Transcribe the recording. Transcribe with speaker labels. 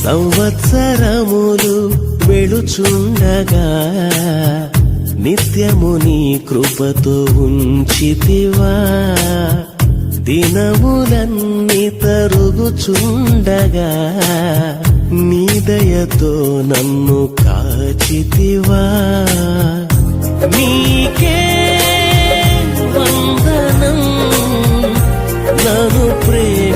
Speaker 1: సంవత్సరములు వెళుచుండగా నిత్యము నీ కృపతో ఉంచితివా. దినములన్నీ తరుగుచుండగా నీ దయతో నన్ను కాచితివా. నీకే వందనం నన్ను